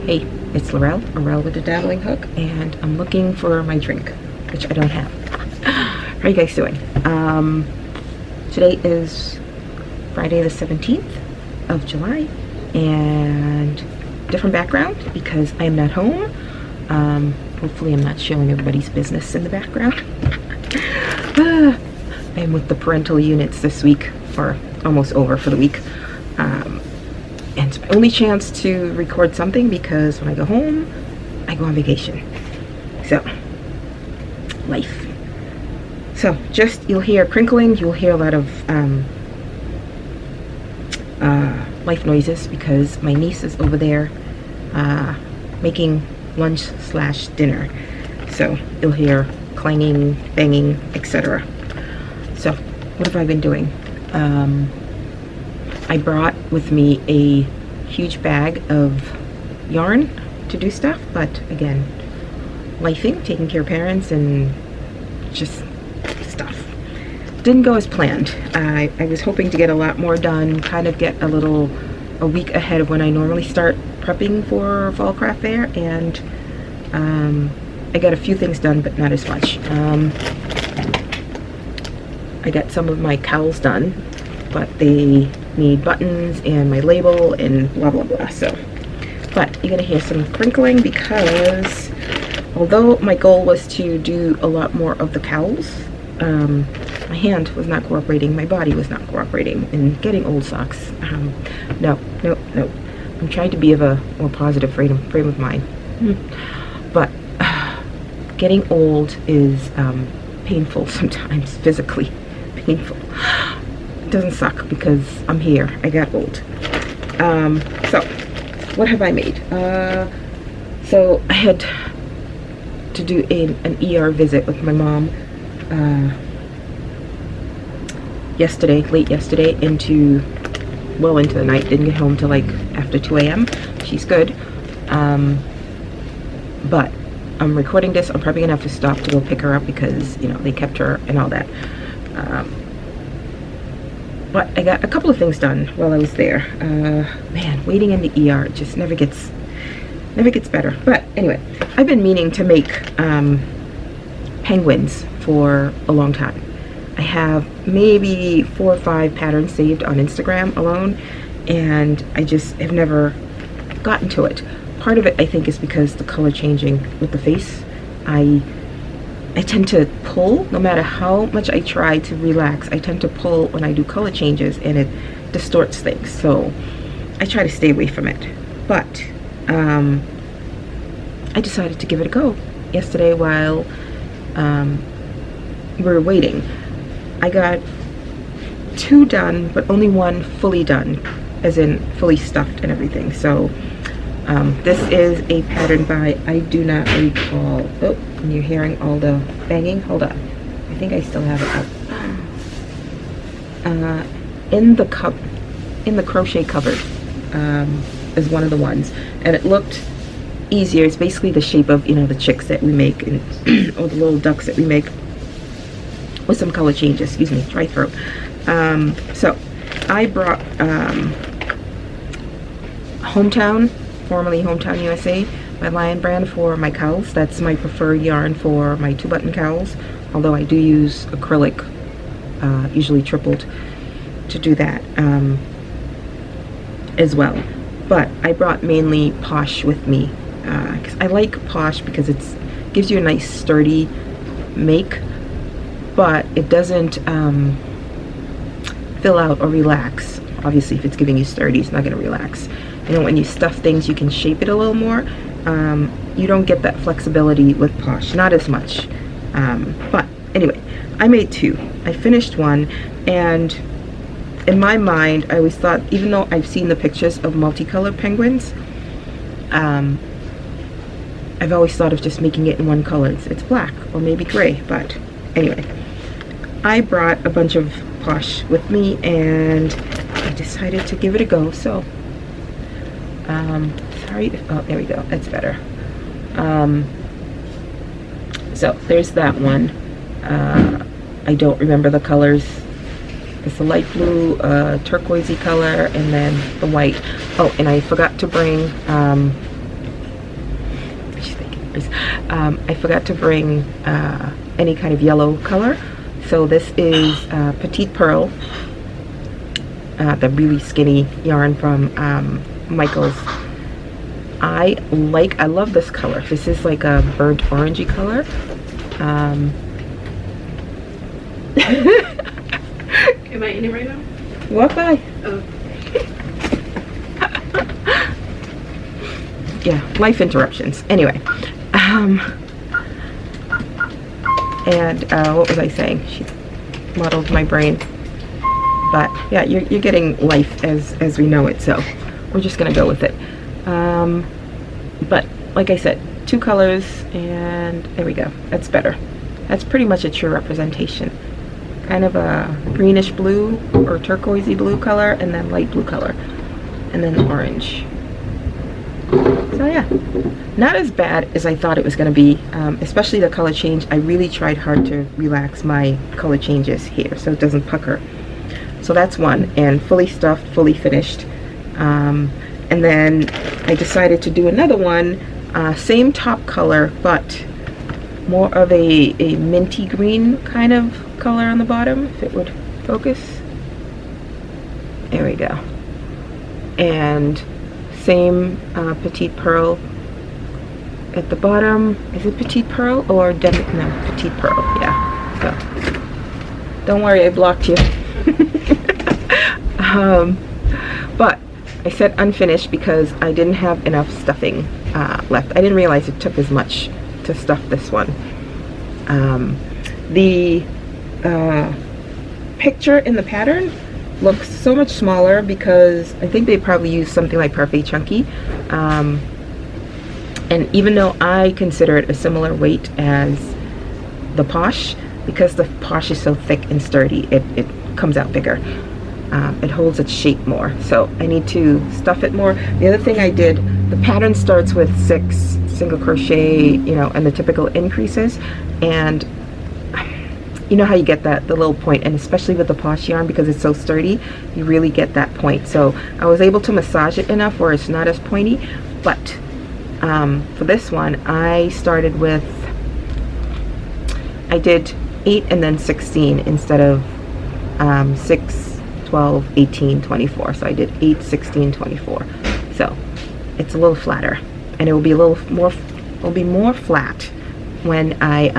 Hey, it's Laurel with the Dabbling hook, and I'm looking for my drink, which I don't have. How are you guys doing? Today is Friday the 17th of July, and different background because I am not home. Hopefully I'm not showing everybody's business in the background. I am with the parental units this week, or almost over for the week. And it's my only chance to record something because when I go home, I go on vacation. So, life. So, just, you'll hear crinkling, you'll hear a lot of life noises because my niece is over there making lunch/dinner. So, you'll hear clanging, banging, etc. So, what have I been doing? I brought with me a huge bag of yarn to do stuff, but again, lifing, taking care of parents, and just stuff. Didn't go as planned. I was hoping to get a lot more done, kind of get a week ahead of when I normally start prepping for Fall Craft Fair, and I got a few things done, but not as much. I got some of my cowls done, but they need buttons and my label and blah blah blah. So, but you're gonna hear some crinkling because although my goal was to do a lot more of the cowls, my hand was not cooperating, my body was not cooperating, and getting old sucks. No. I'm trying to be of a more positive frame of mind, but getting old is painful sometimes, physically painful. It doesn't suck because I'm here. I got old. So what have I made? So I had to do an ER visit with my mom late yesterday into the night. Didn't get home till like after 2 a.m. She's good. But I'm recording this. I'm probably gonna have to stop to go pick her up because, you know, they kept her and all that. But I got a couple of things done while I was there. Man, waiting in the ER just never gets better. But anyway, I've been meaning to make penguins for a long time. I have maybe 4 or 5 patterns saved on Instagram alone, and I just have never gotten to it. Part of it, I think, is because the color changing with the face. I tend to pull, no matter how much I try to relax, I tend to pull when I do color changes, and it distorts things. So I try to stay away from it. But I decided to give it a go yesterday while we were waiting. I got 2 done, but only 1 fully done, as in fully stuffed and everything. So this is a pattern by, I do not recall. Oh, and you're hearing all the banging. Hold on. I think I still have it up. In the crochet cupboard is one of the ones, and it looked easier. It's basically the shape of, you know, the chicks that we make, and or the little ducks that we make, with some color changes. Excuse me, dry throat. So I brought Hometown, formerly Hometown USA, my Lion brand, for my cowls. That's my preferred yarn for my 2-button cowls, although I do use acrylic, usually tripled, to do that as well. But I brought mainly Posh with me because I like Posh because it gives you a nice sturdy make, but it doesn't fill out or relax. Obviously, if it's giving you sturdy, it's not going to relax. You know, when you stuff things, you can shape it a little more. You don't get that flexibility with Posh, not as much. But anyway, I made 2. I finished 1, and in my mind, I always thought, even though I've seen the pictures of multicolored penguins, I've always thought of just making it in one color. It's black or maybe gray, but anyway, I brought a bunch of Posh with me, and I decided to give it a go. So sorry, oh, there we go, that's better. So there's that one. I don't remember the colors. It's a light blue, turquoisey color, and then the white. Oh, and I forgot to bring colors. I forgot to bring any kind of yellow color. So this is Petite Pearl, the really skinny yarn from Michael's. I love this color. This is like a burnt orangey color. Am I in it right now? Walk by. Oh. Yeah, life interruptions. Anyway, and what was I saying? She muddled my brain. But yeah, you're getting life as we know it, so we're just gonna go with it. But like I said, 2 colors, and there we go. That's better. That's pretty much a true representation. Kind of a greenish blue or turquoisey blue color, and then light blue color, and then the orange. So yeah, not as bad as I thought it was going to be, especially the color change. I really tried hard to relax my color changes here so it doesn't pucker. So that's one, and fully stuffed, fully finished. And then I decided to do another one, same top color, but more of a minty green kind of color on the bottom, if it would focus. There we go. And same Petite Pearl at the bottom. Is it Petite Pearl or no, Petite Pearl, yeah. So don't worry, I blocked you. But I said unfinished because I didn't have enough stuffing left. I didn't realize it took as much to stuff this one. The picture in the pattern looks so much smaller because I think they probably used something like Carpe Chunky. And even though I consider it a similar weight as the Posh, because the Posh is so thick and sturdy, it comes out bigger. It holds its shape more, so I need to stuff it more. The other thing I did, the pattern starts with 6 single crochet, you know, and the typical increases, and you know how you get the little point, and especially with the Posh yarn, because it's so sturdy, you really get that point. So I was able to massage it enough where it's not as pointy. But for this one, I started with, I did 8 and then 16 instead of 6, 12, 18, 24. So I did 8, 16, 24. So it's a little flatter, and it will be a little more, it'll be more flat when I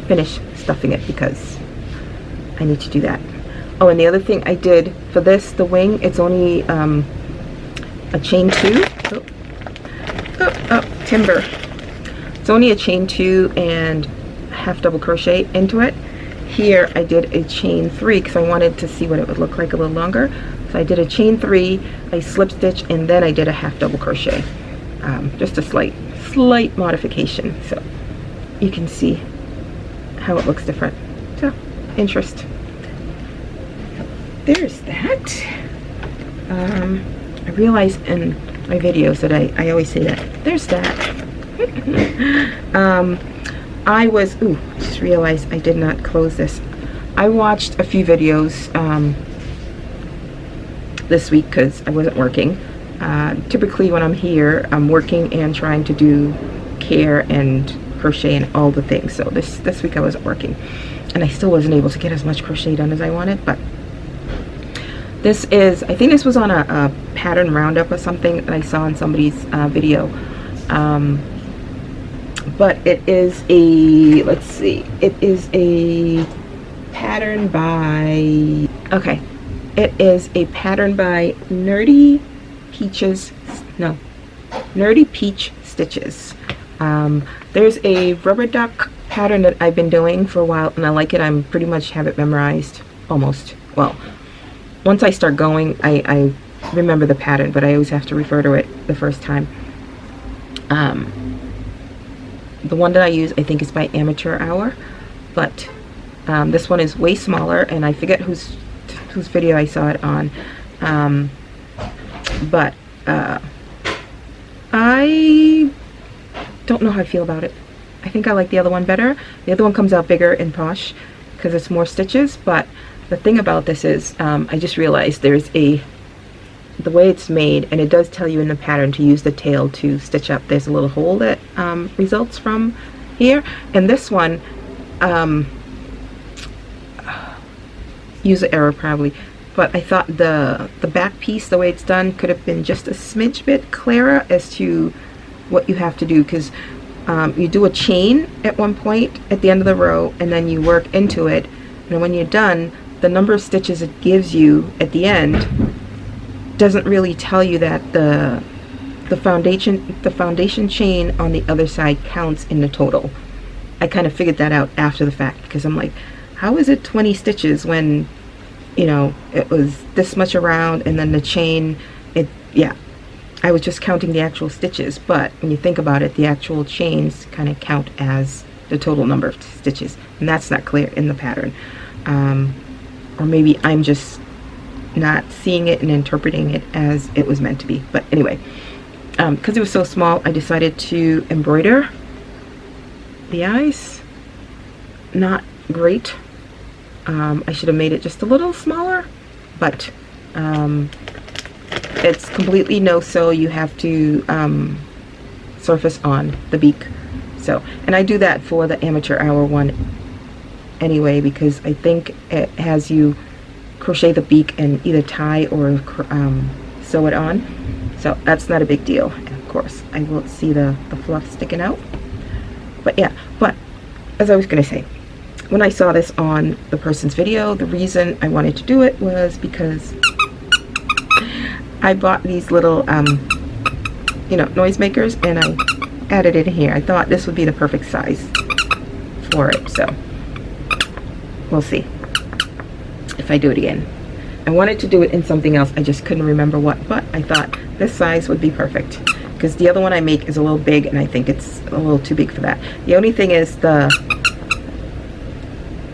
finish stuffing it, because I need to do that. Oh, and the other thing I did for this, the wing, it's only a chain 2. Oh, timber. It's only a chain 2 and half double crochet into it. Here I did a chain 3 because I wanted to see what it would look like a little longer. So I did a chain 3, I slip stitch, and then I did a half double crochet. Just a slight modification, so you can see how it looks different. So, interest. There's that. I realize in my videos that I always say that. There's that. I was, just realized I did not close this. I watched a few videos this week because I wasn't working. Typically when I'm here, I'm working and trying to do care and crochet and all the things. So this week I wasn't working, and I still wasn't able to get as much crochet done as I wanted. But this is, I think this was on a pattern roundup or something that I saw in somebody's video. But it is a, let's see, it is a pattern by, okay, it is a pattern by Nerdy Peach Stitches. There's a rubber duck pattern that I've been doing for a while, and I like it. I'm pretty much have it memorized, almost. Well, once I start going, I remember the pattern, but I always have to refer to it the first time. The one that I use, I think, is by Amateur Hour, but this one is way smaller, and I forget whose video I saw it on. But I don't know how I feel about it. I think I like the other one better. The other one comes out bigger in Posh because it's more stitches, but the thing about this is I just realized there's a the way it's made, and it does tell you in the pattern to use the tail to stitch up. There's a little hole that results from here, and this one, user error probably, but I thought the back piece, the way it's done, could have been just a smidge bit clearer as to what you have to do, because you do a chain at one point at the end of the row, and then you work into it, and when you're done, the number of stitches it gives you at the end doesn't really tell you that the foundation chain on the other side counts in the total. I kind of figured that out after the fact, because I'm like, how is it 20 stitches when, you know, it was this much around, and then the chain, yeah, I was just counting the actual stitches, but when you think about it, the actual chains kind of count as the total number of stitches, and that's not clear in the pattern. Or maybe I'm just not seeing it and interpreting it as it was meant to be. But anyway, because it was so small, I decided to embroider the eyes. Not great. I should have made it just a little smaller, but it's completely no-sew. You have to surface on the beak. So, and I do that for the amateur hour one anyway, because I think it has you crochet the beak and either tie or sew it on. So that's not a big deal. And of course, I will see the fluff sticking out. But yeah, but as I was going to say, when I saw this on the person's video, the reason I wanted to do it was because I bought these little, you know, noise makers, and I added it in here. I thought this would be the perfect size for it, so we'll see if I do it again. I wanted to do it in something else, I just couldn't remember what, but I thought this size would be perfect, because the other one I make is a little big, and I think it's a little too big for that. The only thing is I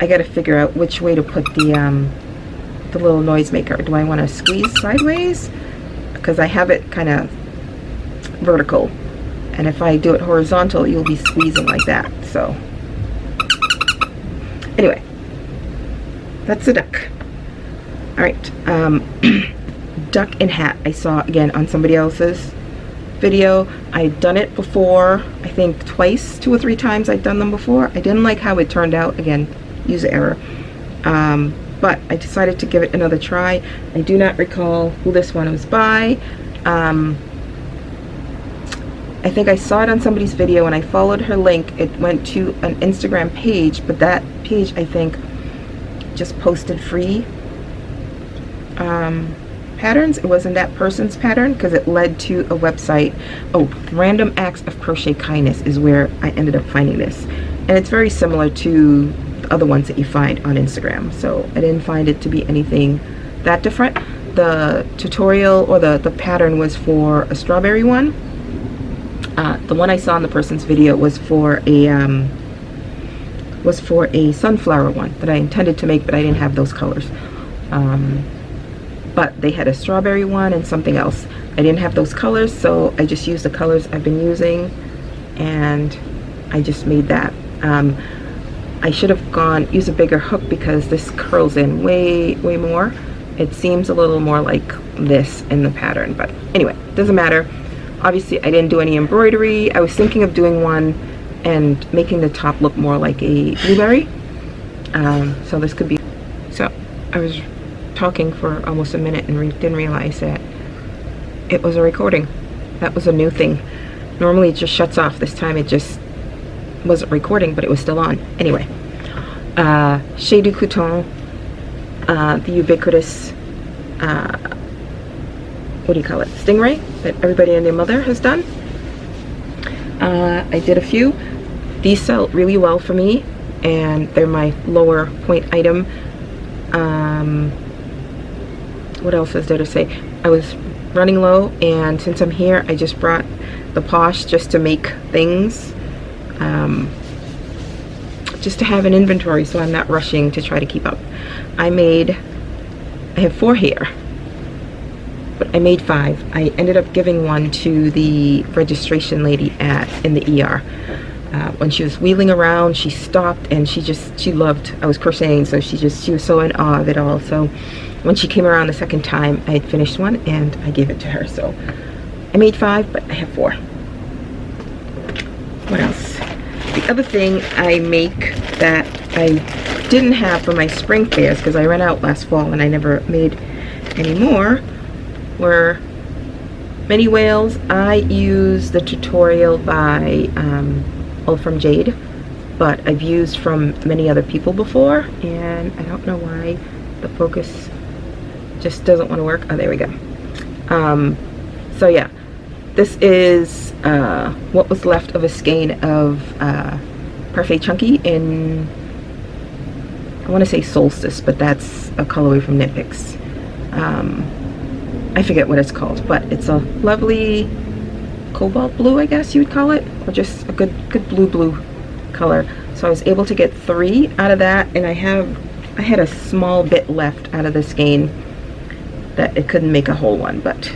gotta figure out which way to put the little noise maker. Do I want to squeeze sideways? Because I have it kind of vertical, and if I do it horizontal, you'll be squeezing like that. So anyway, that's the duck. All right, duck and hat I saw again on somebody else's video. I'd done it before, I think twice, 2 or 3 times I'd done them before. I didn't like how it turned out. Again, user error. But I decided to give it another try. I do not recall who this one was by. I think I saw it on somebody's video, and I followed her link. It went to an Instagram page, but that page, I think, just posted free patterns. It wasn't that person's pattern, because it led to a website. Oh, Random Acts of Crochet Kindness is where I ended up finding this. And it's very similar to the other ones that you find on Instagram. So I didn't find it to be anything that different. The tutorial or the pattern was for a strawberry one. The one I saw in the person's video was for a sunflower one that I intended to make, but I didn't have those colors. But they had a strawberry one and something else. I didn't have those colors, so I just used the colors I've been using, and I just made that. I should have used a bigger hook, because this curls in way more. It seems a little more like this in the pattern, but anyway, doesn't matter. Obviously, I didn't do any embroidery. I was thinking of doing one and making the top look more like a blueberry. So this could be. So I was talking for almost a minute and didn't realize that it was a recording. That was a new thing. Normally it just shuts off. This time it just wasn't recording, but it was still on. Anyway, Chez du Couton, the ubiquitous, what do you call it, stingray that everybody and their mother has done. I did a few. These sell really well for me, and they're my lower point item. What else is there to say? I was running low, and since I'm here, I just brought the Posh just to make things, just to have an inventory, so I'm not rushing to try to keep up. I have 4 here, but I made 5. I ended up giving one to the registration lady in the ER. When she was wheeling around, she stopped, and she loved, I was crocheting, so she was so in awe of it all. So when she came around the second time, I had finished one and I gave it to her. So I made 5, but I have 4. What else? The other thing I make that I didn't have for my spring fairs, because I ran out last fall and I never made any more, were mini whales. I use the tutorial by All From Jade, but I've used from many other people before, and I don't know why the focus just doesn't want to work. Oh, there we go. So yeah, this is what was left of a skein of Parfait Chunky in, I want to say Solstice, but that's a colorway from Nitpicks. I forget what it's called, but it's a lovely cobalt blue, I guess you would call it, or just a good blue color. So I was able to get 3 out of that, and I had a small bit left out of the skein that it couldn't make a whole one, but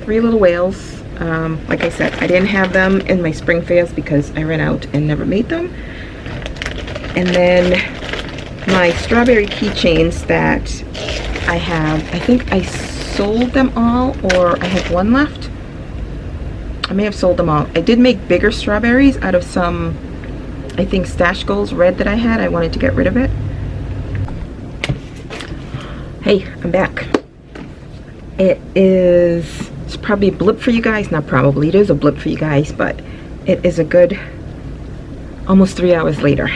3 little whales. Like I said, I didn't have them in my spring fairs because I ran out and never made them. And then my strawberry keychains that I have, I think I sold them all, or I have 1 left. I may have sold them all. I did make bigger strawberries out of some, I think, Stash Goals red that I had. I wanted to get rid of it. Hey, I'm back. It's probably a blip for you guys. Not probably, it is a blip for you guys, but it is a good almost 3 hours later.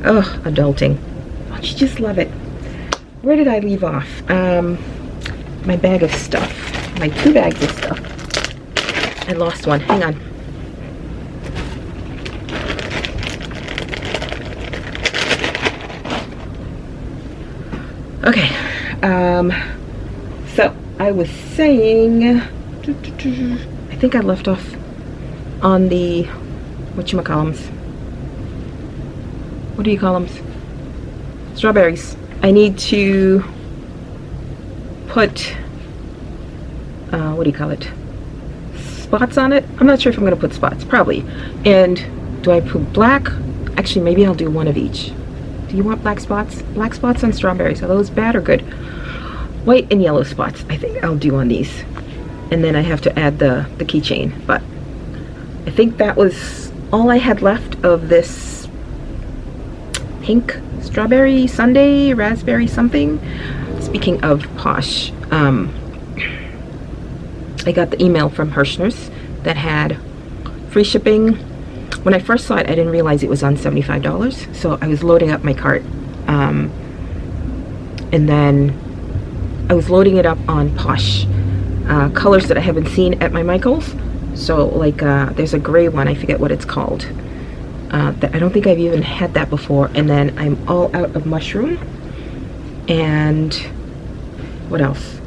Oh, adulting. Don't you just love it? Where did I leave off? My bag of stuff. My 2 bags of stuff. I lost one. Hang on. Okay. So I was saying, I think I left off on the whatchamacallums. What do you call them? Strawberries. I need to put, what do you call it? Spots on it? I'm not sure if I'm going to put spots. Probably. And do I put black? Actually, maybe I'll do one of each. Do you want black spots? Black spots on strawberries. Are those bad or good? White and yellow spots, I think I'll do on these. And then I have to add the keychain. But I think that was all I had left of this pink strawberry sundae, raspberry something. Speaking of Posh, I got the email from Hirschner's that had free shipping. When I first saw it, I didn't realize it was on $75, so I was loading up my cart, and then I was loading it up on Posh colors that I haven't seen at my Michaels. So like there's a gray one, I forget what it's called, that I don't think I've even had that before. And then I'm all out of mushroom, and what else?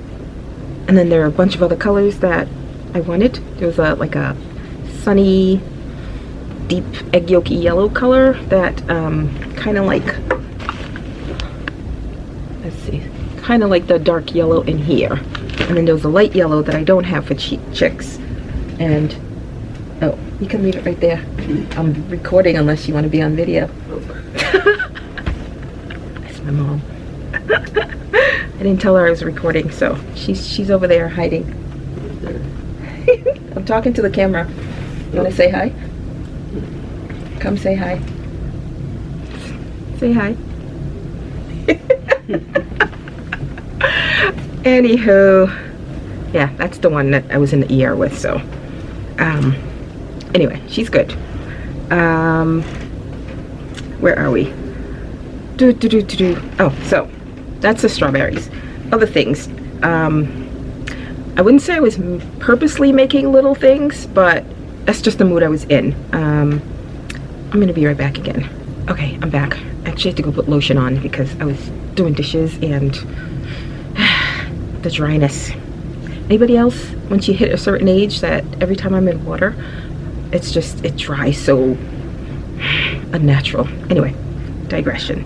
And then there are a bunch of other colors that I wanted. There was like a sunny deep egg yolky yellow color that kind of like, let's see, kind of like the dark yellow in here. And then there was a light yellow that I don't have for chicks. And oh, you can leave it right there. I'm recording unless you want to be on video. That's my mom. I didn't tell her I was recording, so she's over there hiding. I'm talking to the camera. You want to say hi? Come say hi. Say hi. Anywho, yeah, that's the one that I was in the ER with, so anyway, she's good. Where are we? Oh, so that's the strawberries. Other things, I wouldn't say I was purposely making little things, but that's just the mood I was in. I'm gonna be right back again. Okay, I'm back. I actually have to go put lotion on because I was doing dishes and the dryness. Anybody else, once you hit a certain age, that every time I'm in water, it's just, it dries so unnatural. Anyway, digression.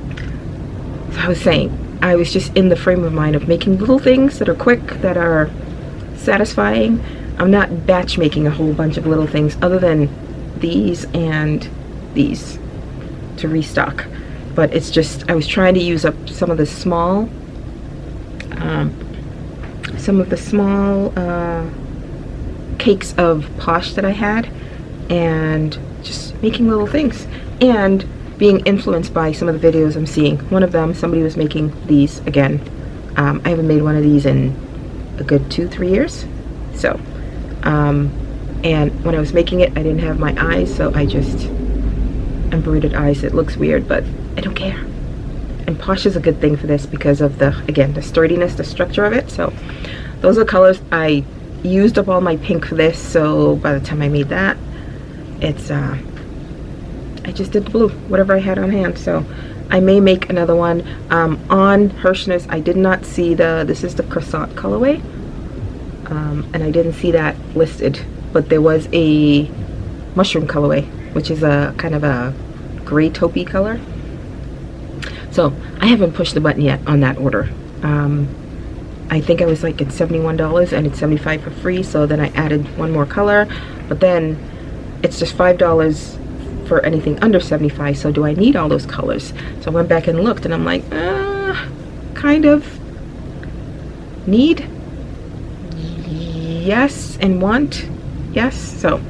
So I was saying, I was just in the frame of mind of making little things that are quick, that are satisfying. I'm not batch making a whole bunch of little things other than these and these to restock. but it's just, I was trying to use up some of the small cakes of Posh that I had, and just making little things, and being influenced by some of the videos I'm seeing. One of them, somebody was making these again. I haven't made one of these in a good 2-3 years. So, and when I was making it, I didn't have my eyes, so I just embroidered eyes. It looks weird, but I don't care. And Posh is a good thing for this because of the, again, the sturdiness, the structure of it. So those are the colors. I used up all my pink for this, so by the time I made that, it's I just did the blue, whatever I had on hand. So I may make another one. On Hirschner's, I did not see this is the croissant colorway, and I didn't see that listed, but there was a mushroom colorway, which is a kind of a gray taupey color. So I haven't pushed the button yet on that order. I think I was like at $71 and it's $75 for free, so then I added one more color, but then it's just $5 for anything under $75, so do I need all those colors? So I went back and looked, and I'm like, kind of need, yes, and want, yes. So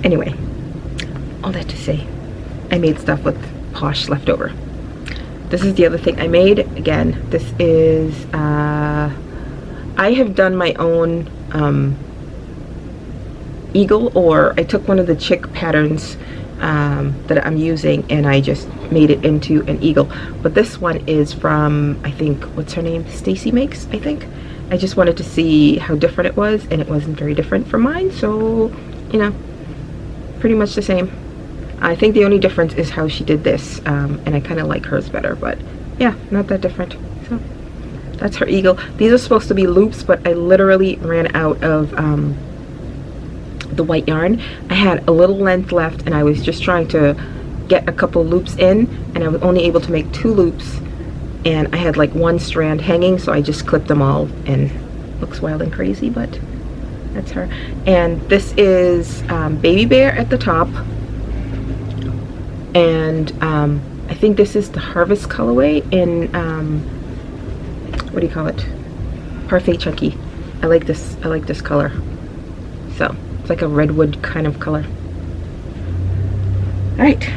anyway, all that to say, I made stuff with Posh left over. This is the other thing I made. Again, this is I have done my own eagle, or I took one of the chick patterns that I'm using and I just made it into an eagle. But this one is from, I think, what's her name? Stacy Makes, I think. I just wanted to see how different it was, and it wasn't very different from mine, so, you know, pretty much the same. I think the only difference is how she did this, and I kind of like hers better, but yeah, not that different. So that's her eagle. These are supposed to be loops, but I literally ran out of the white yarn. I had a little length left, and I was just trying to get a couple loops in, and I was only able to make 2 loops, and I had like 1 strand hanging, so I just clipped them all, and looks wild and crazy, but that's her. And this is Baby Bear at the top, and I think this is the Harvest colorway in what do you call it? Parfait Chunky. I like this color. So it's like a redwood kind of color. All right,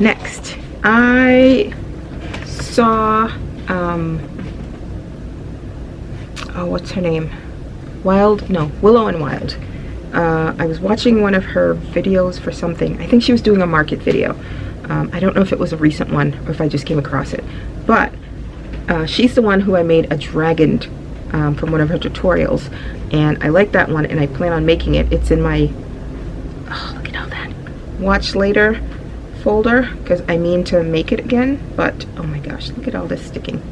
next I saw oh, what's her name? Willow and Wild. I was watching one of her videos for something. I think she was doing a market video. I don't know if it was a recent one or if I just came across it, but she's the one who I made a dragon from one of her tutorials, and I like that one, and I plan on making it. It's in my, oh, look at all that, watch later folder, because I mean to make it again, but oh my gosh, look at all this sticking,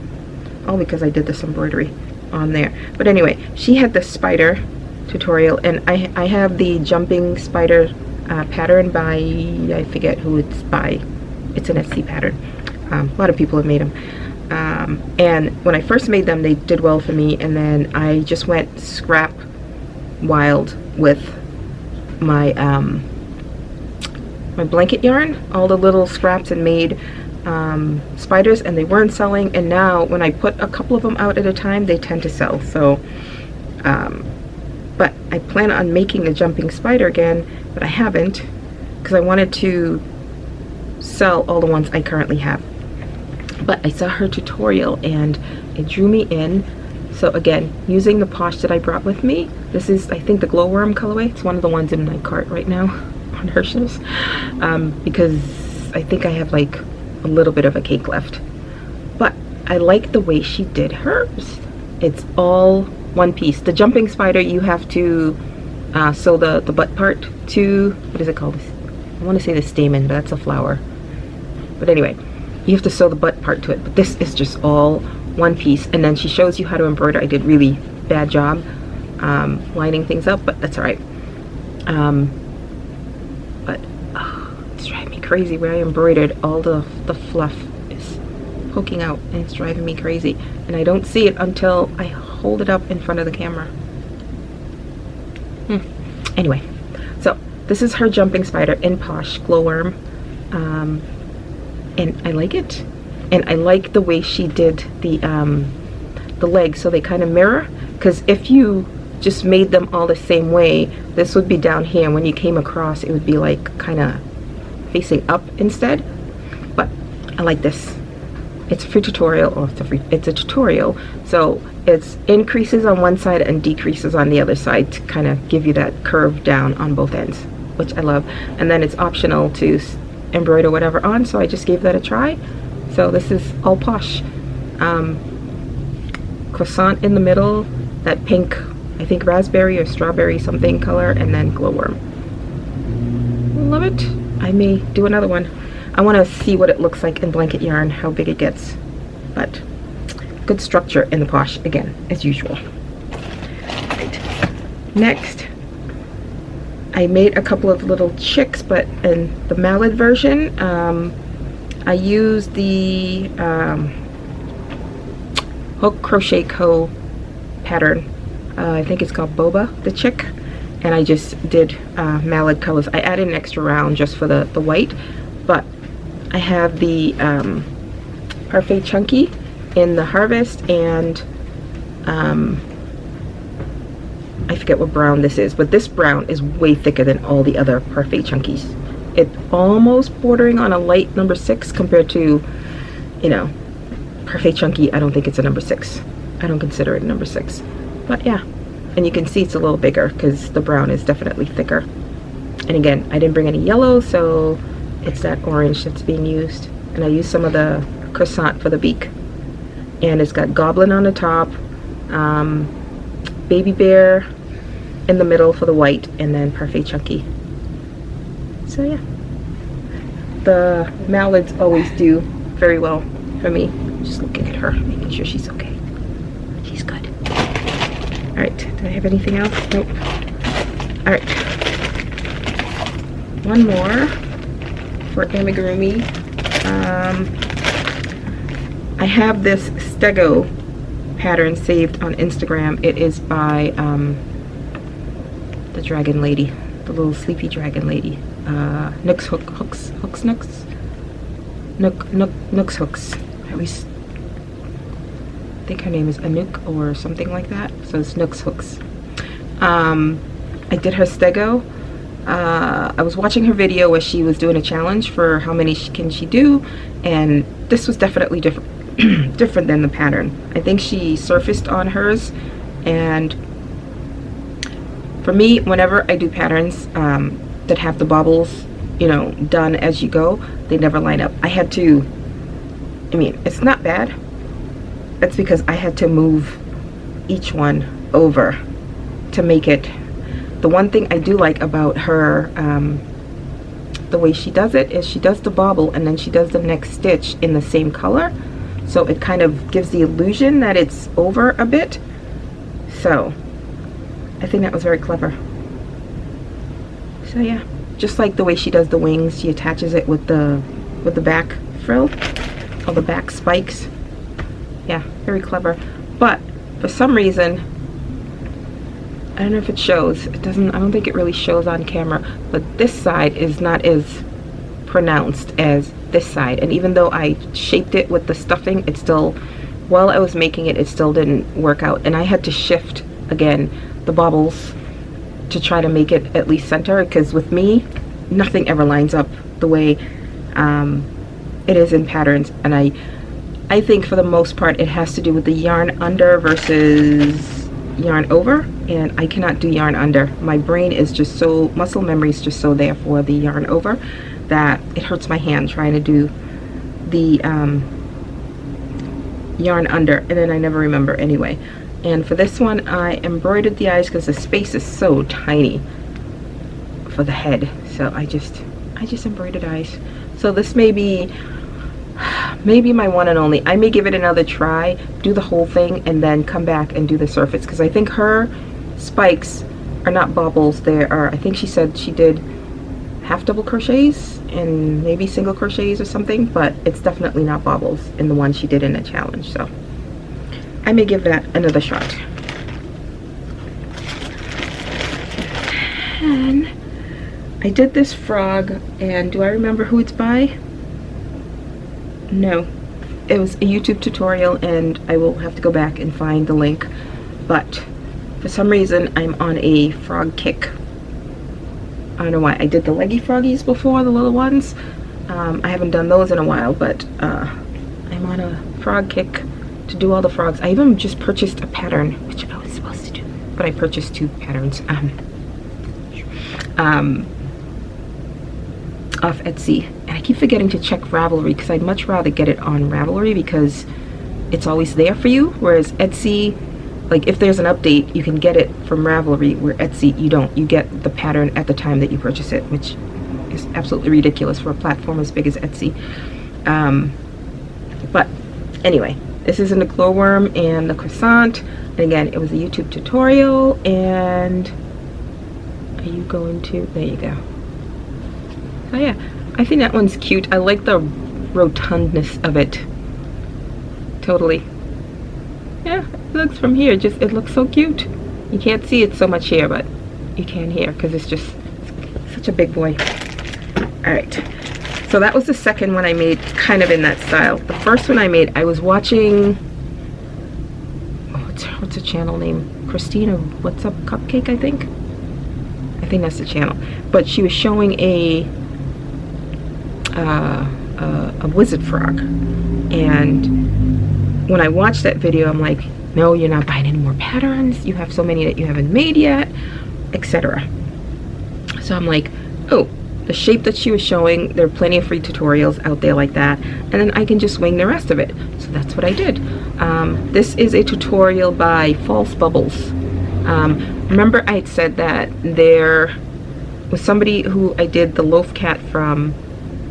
all because I did this embroidery on there. But anyway, she had the spider tutorial, and I have the jumping spider pattern by, I forget who it's by. It's an Etsy pattern. A lot of people have made them, and when I first made them, they did well for me, and then I just went scrap wild with my my blanket yarn, all the little scraps, and made spiders, and they weren't selling, and now when I put a couple of them out at a time, they tend to sell. So but I plan on making a jumping spider again, but I haven't, because I wanted to sell all the ones I currently have. But I saw her tutorial and it drew me in. So again, using the Posh that I brought with me, this is, I think, the glowworm colorway. It's one of the ones in my cart right now on Hirschner's, because I think I have like a little bit of a cake left. But I like the way she did hers. It's all one piece. The jumping spider, you have to sew the butt part to, what is it called? I want to say the stamen, but that's a flower. But anyway, you have to sew the butt part to it. But this is just all one piece, and then she shows you how to embroider. I did really bad job lining things up, but that's all right. But oh, it's driving me crazy where I embroidered. All the fluff is poking out, and it's driving me crazy, and I don't see it until I hold it up in front of the camera. Anyway, so this is her jumping spider in Posh glowworm. and I like it. And I like the way she did the legs, so they kind of mirror, because if you just made them all the same way, this would be down here, and when you came across it would be like kind of facing up instead. But I like this. It's a free tutorial, or it's a tutorial, so it's increases on one side and decreases on the other side to kind of give you that curve down on both ends, which I love. And then it's optional to embroider whatever on, so I just gave that a try. So this is all posh. Croissant in the middle, that pink, I think raspberry or strawberry something color, and then glowworm. Love it. I may do another one. I want to see what it looks like in blanket yarn, how big it gets. But good structure in the posh again, as usual. Right. Next, I made a couple of little chicks, but in the MacLeod version, I used the Hook Crochet Co pattern. I think it's called Boba the Chick, and I just did MacLeod colors. I added an extra round just for the white, but I have the Parfait Chunky in the Harvest, and I forget what brown this is, but this brown is way thicker than all the other Parfait Chunkies. It's almost bordering on a light number 6 compared to, you know, Parfait Chunky. I don't think it's a number 6. I don't consider it a number 6. But yeah, and you can see it's a little bigger because the brown is definitely thicker. And again, I didn't bring any yellow, so it's that orange that's being used. And I used some of the croissant for the beak. And it's got goblin on the top, baby bear in the middle for the white, and then Parfait Chunky. So yeah, the MacLeods always do very well for me. Just looking at her, making sure she's okay. She's good. All right, do I have anything else? Nope. All right, one more for amigurumi. I have this stego pattern saved on Instagram. It is by the dragon lady, the little sleepy dragon lady. Nooks Hooks. I always think her name is Anouk or something like that. So it's Nooks Hooks. I did her stego. I was watching her video where she was doing a challenge for how many can she do, and this was definitely different than the pattern. I think she surfaced on hers, and for me, whenever I do patterns that have the bobbles, you know, done as you go, they never line up. I had to, I mean, it's not bad. That's because I had to move each one over to make it. The one thing I do like about her, the way she does it, is she does the bobble and then she does the next stitch in the same color. So it kind of gives the illusion that it's over a bit. So I think that was very clever. So yeah, just like the way she does the wings, she attaches it with the back frill, or the back spikes. Yeah, very clever. But for some reason, I don't know if it shows. It doesn't. I don't think it really shows on camera. But this side is not as pronounced as this side. And even though I shaped it with the stuffing, it still, while I was making it, it still didn't work out. And I had to shift again the bobbles to try to make it at least center, because with me, nothing ever lines up the way it is in patterns. And I think for the most part it has to do with the yarn under versus yarn over, and I cannot do yarn under. My brain is just so, muscle memory is just so there for the yarn over that it hurts my hand trying to do the yarn under, and then I never remember anyway. And for this one, I embroidered the eyes because the space is so tiny for the head. So I just embroidered eyes. So this may be my one and only. I may give it another try, do the whole thing, and then come back and do the surface, because I think her spikes are not bobbles. There are, I think she said she did half double crochets and maybe single crochets or something, but it's definitely not bobbles in the one she did in the challenge. So I may give that another shot. And I did this frog, and do I remember who it's by? No, it was a YouTube tutorial, and I will have to go back and find the link, but for some reason I'm on a frog kick. I don't know why. I did the leggy froggies before, the little ones. I haven't done those in a while, but I'm on a frog kick to do all the frogs. I even just purchased a pattern, which I was supposed to do, but I purchased 2 patterns off Etsy, and I keep forgetting to check Ravelry because I'd much rather get it on Ravelry because it's always there for you, whereas Etsy, like if there's an update, you can get it from Ravelry, where Etsy you don't. You get the pattern at the time that you purchase it, which is absolutely ridiculous for a platform as big as Etsy. But anyway, this is in the glowworm and the croissant, and again, it was a YouTube tutorial. And are you going to, there you go. So yeah, I think that one's cute. I like the rotundness of it. Totally. Yeah, it looks from here, just, it looks so cute. You can't see it so much here, but you can here because it's just such a big boy. Alright, so that was the second one I made, kind of in that style. The first one I made, I was watching, oh, what's the channel name? Christina What's Up Cupcake, I think that's the channel. But she was showing a wizard frog, and when I watched that video, I'm like, no, you're not buying any more patterns, you have so many that you haven't made yet, etc. So I'm like, oh, the shape that she was showing, there are plenty of free tutorials out there like that, and then I can just wing the rest of it. So that's what I did. This is a tutorial by False Bubbles. Remember I had said that there was somebody who I did the loaf cat from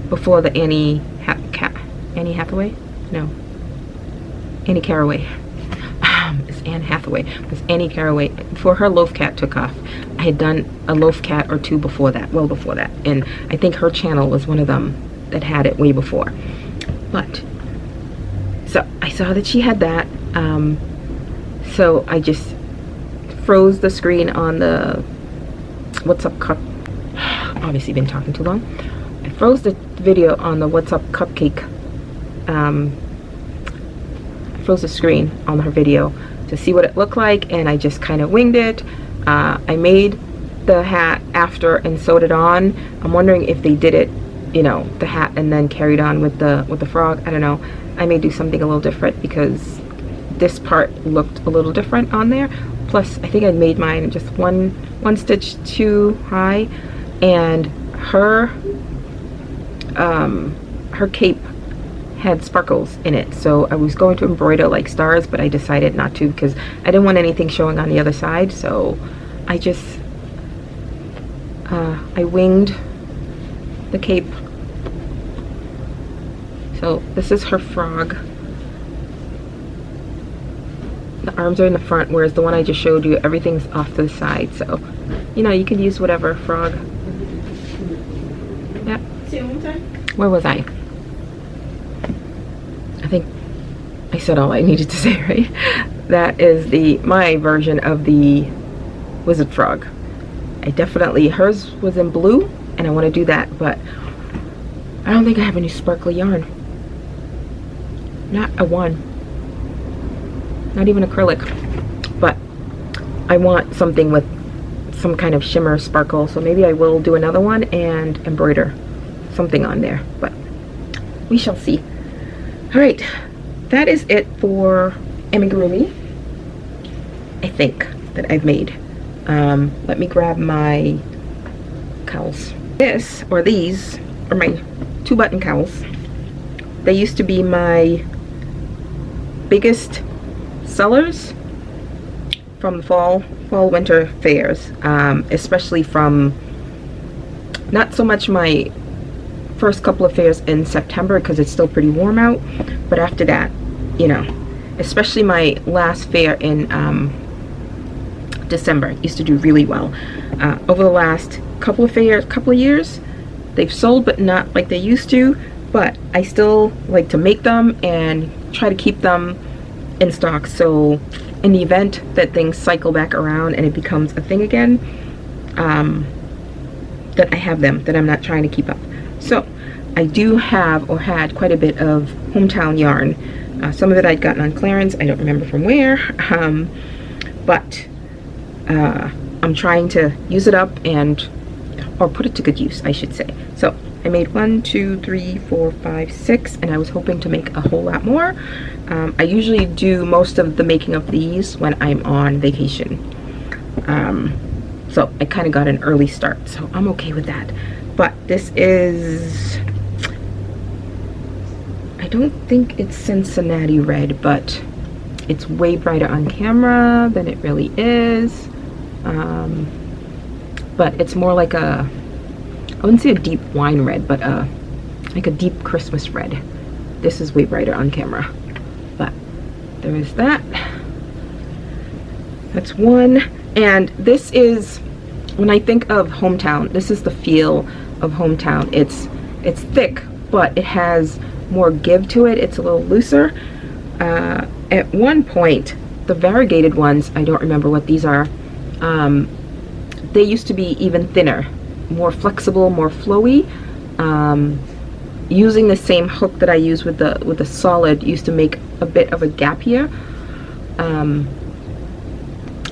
before, the Annie Hathaway? No. Annie Caraway. It's Anne Hathaway. It was Annie Caraway. Before her loaf cat took off, I had done a loaf cat or 2 before that, well before that. And I think her channel was one of them that had it way before. But, so I saw that she had that. So I just froze the screen on the What's Up Cup. Obviously been talking too long. I froze the video on the What's Up Cupcake. Froze the screen on her video to see what it looked like, and I just kind of winged it. I made the hat after and sewed it on. I'm wondering if they did it, you know, the hat and then carried on with the frog. I don't know. I may do something a little different because this part looked a little different on there. Plus, I think I made mine just one stitch too high, and her cape had sparkles in it, so I was going to embroider like stars, but I decided not to because I didn't want anything showing on the other side. So I just I winged the cape. So this is her frog. The arms are in the front, whereas the one I just showed you, everything's off to the side. So, you know, you can use whatever frog. Yeah. Say it one more time. Where was I? I think I said all I needed to say, right? That is my version of the wizard frog. I definitely, hers was in blue, and I want to do that, but I don't think I have any sparkly yarn. Not a one. Not even acrylic. But I want something with some kind of shimmer sparkle, so maybe I will do another one and embroider something on there, but we shall see. Alright, that is it for amigurumi, I think, that I've made. Let me grab my cowls. This, or these, are my 2-button cowls. They used to be my biggest sellers from the fall winter fairs, especially from not so much my first couple of fairs in September because it's still pretty warm out, but after that, you know, especially my last fair in December used to do really well. Over the last couple of years, they've sold, but not like they used to, but I still like to make them and try to keep them in stock, so in the event that things cycle back around and it becomes a thing again, that I have them, that I'm not trying to keep up. So I do have or had quite a bit of hometown yarn. Some of it I'd gotten on clearance. I don't remember from where, but I'm trying to use it up or put it to good use, I should say. So I made 1, 2, 3, 4, 5, 6, and I was hoping to make a whole lot more. I usually do most of the making of these when I'm on vacation. So I kind of got an early start, so I'm okay with that. But this is, I don't think it's Cincinnati red, but it's way brighter on camera than it really is. But it's more like I wouldn't say a deep wine red, but like a deep Christmas red. This is way brighter on camera. But there is that. That's one. And this is, when I think of hometown, this is the feel of hometown. It's thick, but it has more give to it. It's a little looser. At one point, the variegated ones, I don't remember what these are, they used to be even thinner, more flexible, more flowy. Using the same hook that I use with the solid used to make a bit of a gap here.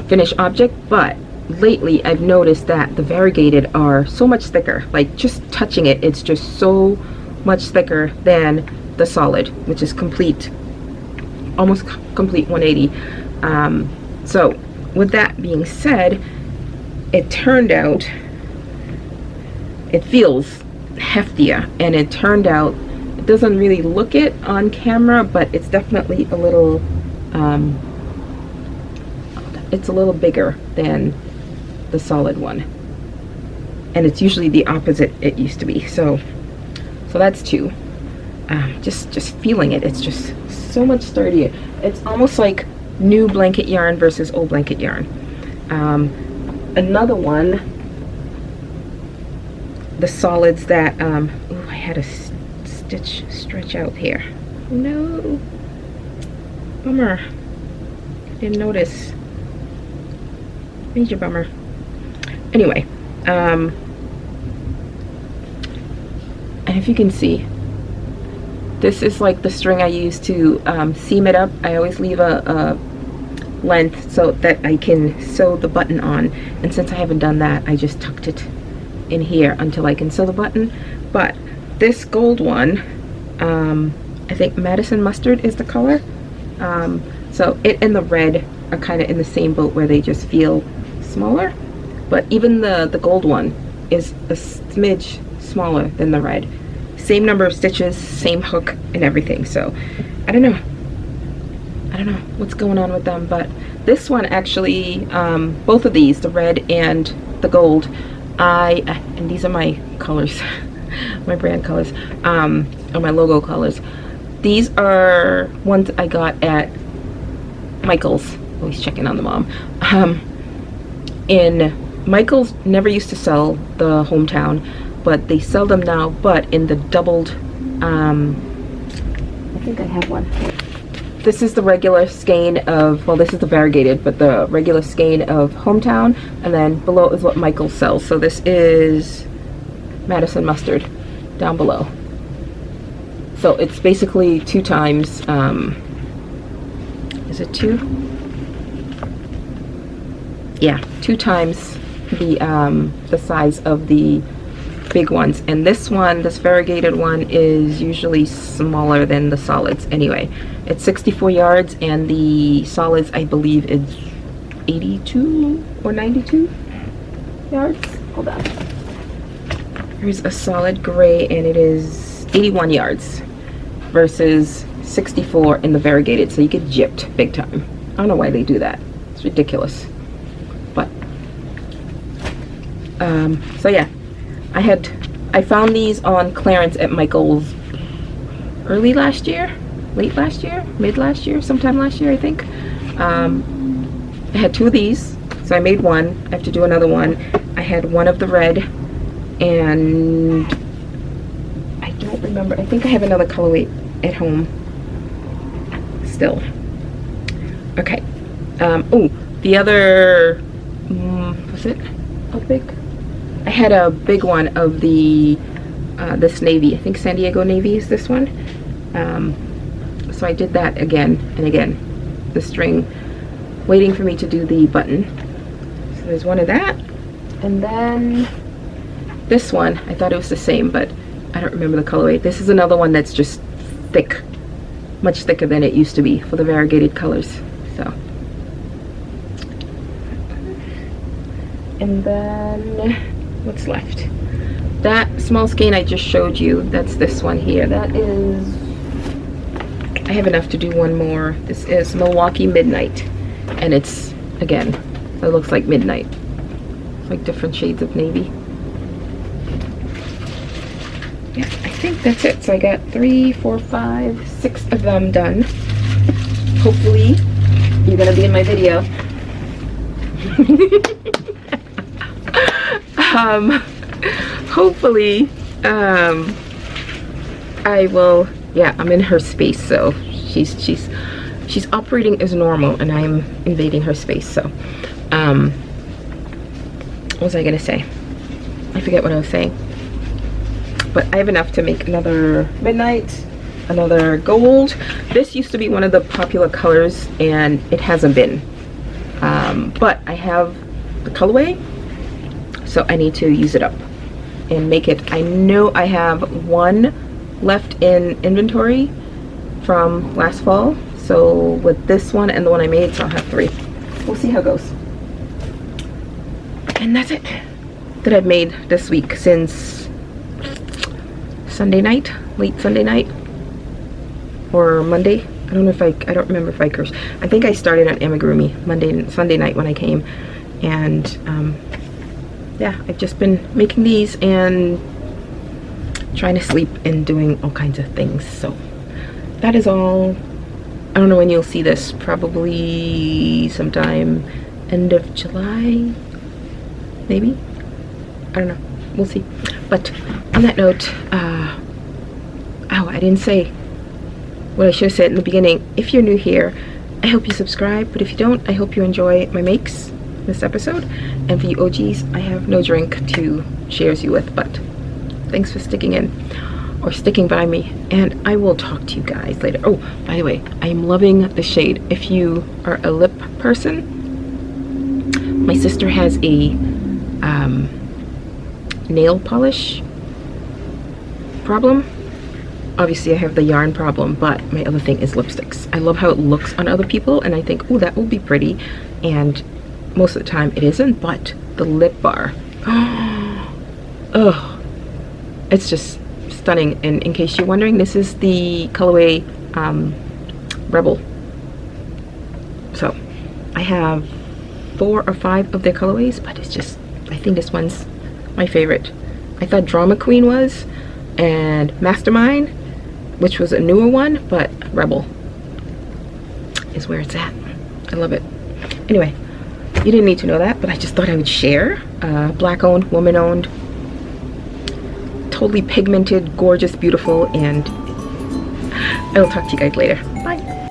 Finished object, but lately I've noticed that the variegated are so much thicker. Like just touching it, it's just so much thicker than the solid, which is complete, almost complete 180. So with that being said, it turned out, it feels heftier, and it turned out, it doesn't really look it on camera, but it's definitely a little, it's a little bigger than the solid one, and it's usually the opposite it used to be. So that's two. Just feeling it, it's just so much sturdier. It's almost like new blanket yarn versus old blanket yarn. Another one, the solids that ooh, I had a stretch out here. No, bummer. I didn't notice. Major bummer. Anyway, and if you can see, this is like the string I use to seam it up. I always leave a length so that I can sew the button on, and since I haven't done that, I just tucked it in here until I can sew the button. But this gold one, I think Madison Mustard is the color, so it and the red are kind of in the same boat where they just feel smaller, but even the gold one is a smidge smaller than the red. Same number of stitches, same hook and everything. So I don't know what's going on with them, but this one actually, both of these, the red and the gold, and these are my colors, my brand colors, or my logo colors. These are ones I got at Michael's. Always checking on the mom. In Michael's never used to sell the hometown, but they sell them now, but in the doubled, I think I have one. This is the regular skein of, well, this is the variegated, but the regular skein of hometown, and then below is what Michael sells. So this is Madison Mustard down below. So it's basically 2 times, is it 2? Yeah, 2 times the size of the big ones. And this one, this variegated one, is usually smaller than the solids anyway. It's 64 yards, and the solids, I believe, is 82 or 92 yards. Hold on. Here's a solid gray, and it is 81 yards versus 64 in the variegated. So you get gypped big time. I don't know why they do that. It's ridiculous. But so yeah, I found these on clearance at Michael's early last year, late last year, mid last year, sometime last year, I think. I had 2 of these, so I made one. I have to do another one. I had one of the red, and I don't remember. I think I have another colorway at home still. Okay. Oh, the other, was it a big? I had a big one of the this navy. I think San Diego navy is this one. So I did that again and again. The string, waiting for me to do the button. So there's one of that. And then this one, I thought it was the same, but I don't remember the colorway. This is another one that's just thick, much thicker than it used to be for the variegated colors. So, and then what's left? That small skein I just showed you, that's this one here. That is, I have enough to do one more. This is Milwaukee Midnight, and it's, again, it looks like midnight. It's like different shades of navy. Yeah, I think that's it. So I got 3, 4, 5, 6 of them done. Hopefully, you're gonna be in my video. Hopefully, I will. Yeah, I'm in her space, so she's operating as normal, and I'm invading her space. So, what was I gonna say? I forget what I was saying. But I have enough to make another midnight, another gold. This used to be one of the popular colors, and it hasn't been. But I have the colorway, so I need to use it up and make it. I know I have one left in inventory from last fall. So with this one and the one I made, so I'll have 3. We'll see how it goes. And that's it that I've made this week since Sunday night, late Sunday night, or Monday. I don't know if I don't remember if I cursed. I think I started on amigurumi Sunday night when I came, and yeah, I've just been making these and trying to sleep and doing all kinds of things. So that is all. I don't know when you'll see this. Probably sometime end of July, maybe. I don't know. We'll see. But on that note, I didn't say what I should have said in the beginning. If you're new here, I hope you subscribe. But if you don't, I hope you enjoy my makes this episode. And for you OGs, I have no drink to share you with. But thanks for sticking in or sticking by me. And I will talk to you guys later. Oh, by the way, I'm loving the shade. If you are a lip person, my sister has a nail polish problem. Obviously I have the yarn problem, but my other thing is lipsticks. I love how it looks on other people, and I think, oh, that will be pretty, and most of the time it isn't. But the lip bar, oh, it's just stunning. And in case you're wondering, this is the colorway Rebel. So I have 4 or 5 of their colorways, but it's just, I think this one's my favorite. I thought Drama Queen was, and Mastermind, which was a newer one, but Rebel is where it's at. I love it. Anyway, you didn't need to know that, but I just thought I would share. Black owned, woman owned, totally pigmented, gorgeous, beautiful, and I will talk to you guys later. Bye.